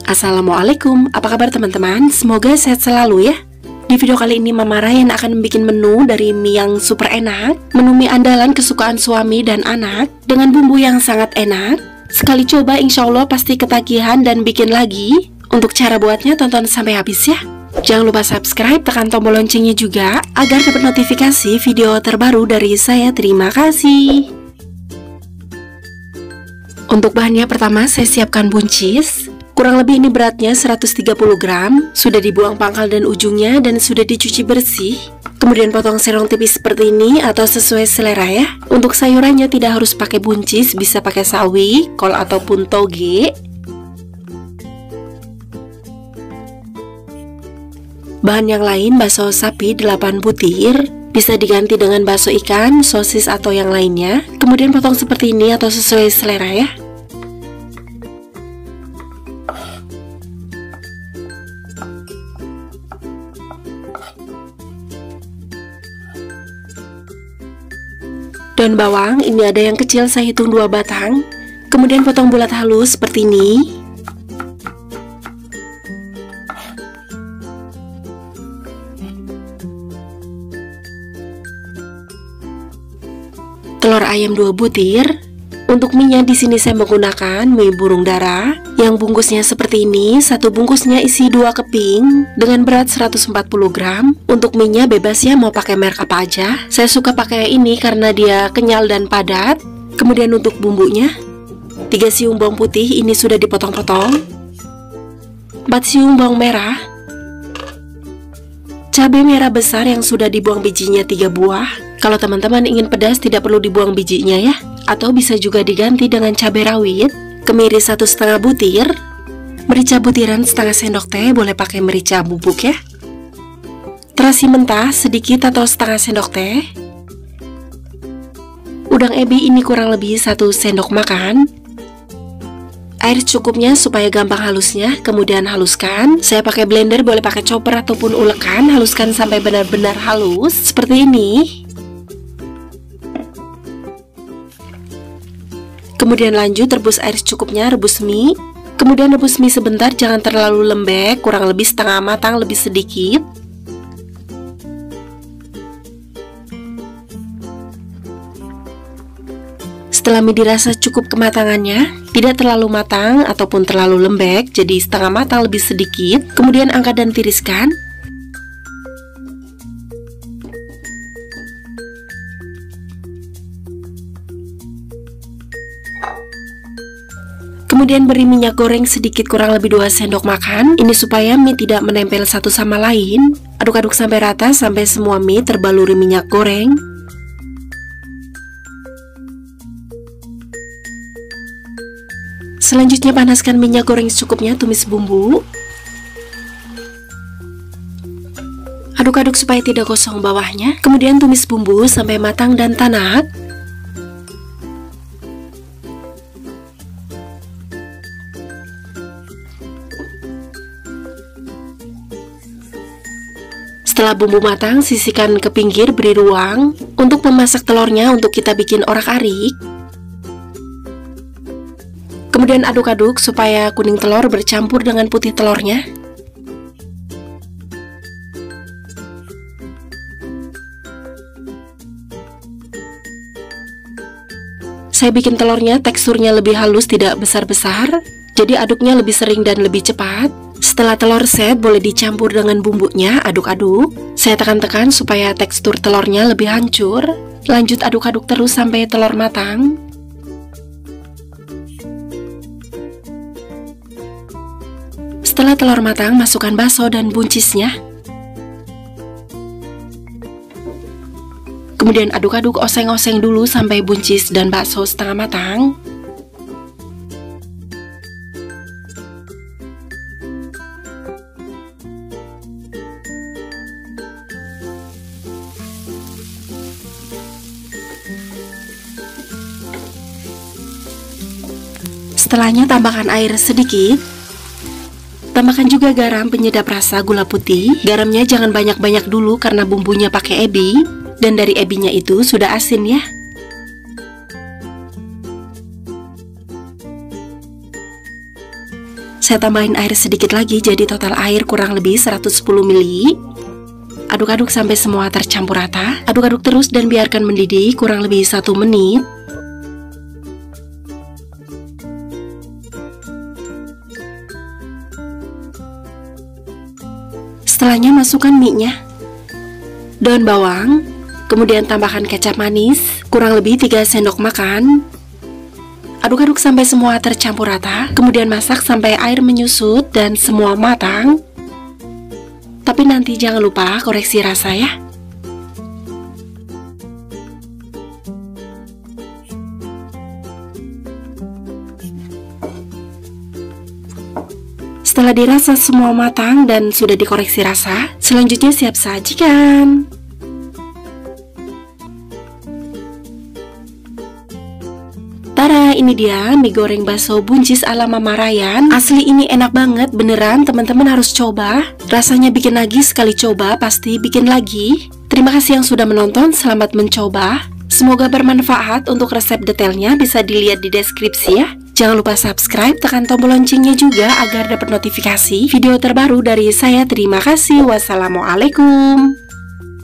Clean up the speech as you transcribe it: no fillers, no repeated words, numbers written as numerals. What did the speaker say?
Assalamualaikum, apa kabar teman-teman? Semoga sehat selalu ya. Di video kali ini Mama Ryan akan bikin menu dari mie yang super enak, menu mie andalan kesukaan suami dan anak dengan bumbu yang sangat enak. Sekali coba insya Allah pasti ketagihan dan bikin lagi. Untuk cara buatnya tonton sampai habis ya. Jangan lupa subscribe, tekan tombol loncengnya juga agar dapat notifikasi video terbaru dari saya. Terima kasih. Untuk bahannya pertama saya siapkan buncis. Kurang lebih ini beratnya 130 gram. Sudah dibuang pangkal dan ujungnya dan sudah dicuci bersih. Kemudian potong serong tipis seperti ini atau sesuai selera ya. Untuk sayurannya tidak harus pakai buncis, bisa pakai sawi, kol ataupun toge. Bahan yang lain bakso sapi 8 butir. Bisa diganti dengan bakso ikan, sosis atau yang lainnya. Kemudian potong seperti ini atau sesuai selera ya. Daun bawang, ini ada yang kecil saya hitung 2 batang. Kemudian potong bulat halus seperti ini. Telur ayam 2 butir. Untuk mie-nya di sini saya menggunakan mie burung dara yang bungkusnya seperti ini. Satu bungkusnya isi 2 keping dengan berat 140 gram. Untuk mie-nya bebas ya, mau pakai merek apa aja. Saya suka pakai ini karena dia kenyal dan padat. Kemudian untuk bumbunya 3 siung bawang putih, ini sudah dipotong-potong. 4 siung bawang merah. Cabai merah besar yang sudah dibuang bijinya 3 buah. Kalau teman-teman ingin pedas tidak perlu dibuang bijinya ya. Atau bisa juga diganti dengan cabai rawit. Kemiri 1,5 butir. Merica butiran setengah sendok teh, boleh pakai merica bubuk ya. Terasi mentah sedikit atau setengah sendok teh. Udang ebi ini kurang lebih 1 sendok makan. Air cukupnya supaya gampang halusnya. Kemudian haluskan. Saya pakai blender, boleh pakai chopper ataupun ulekan. Haluskan sampai benar-benar halus seperti ini. Kemudian lanjut rebus air secukupnya, rebus mie. Kemudian rebus mie sebentar, jangan terlalu lembek, kurang lebih setengah matang, lebih sedikit. Setelah mie dirasa cukup kematangannya, tidak terlalu matang ataupun terlalu lembek, jadi setengah matang lebih sedikit. Kemudian angkat dan tiriskan. Kemudian beri minyak goreng sedikit, kurang lebih 2 sendok makan. Ini supaya mie tidak menempel satu sama lain. Aduk-aduk sampai rata, sampai semua mie terbaluri minyak goreng. Selanjutnya panaskan minyak goreng secukupnya, tumis bumbu. Aduk-aduk supaya tidak gosong bawahnya. Kemudian tumis bumbu sampai matang dan tanak. Setelah bumbu matang, sisihkan ke pinggir, beri ruang untuk memasak telurnya untuk kita bikin orak-arik. Kemudian aduk-aduk supaya kuning telur bercampur dengan putih telurnya. Saya bikin telurnya teksturnya lebih halus, tidak besar-besar. Jadi aduknya lebih sering dan lebih cepat. Setelah telur set, boleh dicampur dengan bumbunya, aduk-aduk. Saya tekan-tekan supaya tekstur telurnya lebih hancur. Lanjut aduk-aduk terus sampai telur matang. Setelah telur matang, masukkan bakso dan buncisnya. Kemudian aduk-aduk, oseng-oseng dulu sampai buncis dan bakso setengah matang. Setelahnya tambahkan air sedikit. Tambahkan juga garam, penyedap rasa, gula putih. Garamnya jangan banyak-banyak dulu karena bumbunya pakai ebi. Dan dari ebinya itu sudah asin ya. Saya tambahin air sedikit lagi, jadi total air kurang lebih 110 ml. Aduk-aduk sampai semua tercampur rata. Aduk-aduk terus dan biarkan mendidih kurang lebih 1 menit. Setelahnya masukkan mie-nya, daun bawang, kemudian tambahkan kecap manis, kurang lebih 3 sendok makan. Aduk-aduk sampai semua tercampur rata, kemudian masak sampai air menyusut dan semua matang. Tapi nanti jangan lupa koreksi rasa ya. Setelah dirasa semua matang dan sudah dikoreksi rasa, selanjutnya siap sajikan. Tara, ini dia mie goreng bakso buncis ala Mama Ryan. Asli ini enak banget, beneran teman-teman harus coba. Rasanya bikin lagi, sekali coba pasti bikin lagi. Terima kasih yang sudah menonton, selamat mencoba. Semoga bermanfaat. Untuk resep detailnya bisa dilihat di deskripsi ya. Jangan lupa subscribe, tekan tombol loncengnya juga agar dapat notifikasi video terbaru dari saya. Terima kasih. Wassalamualaikum.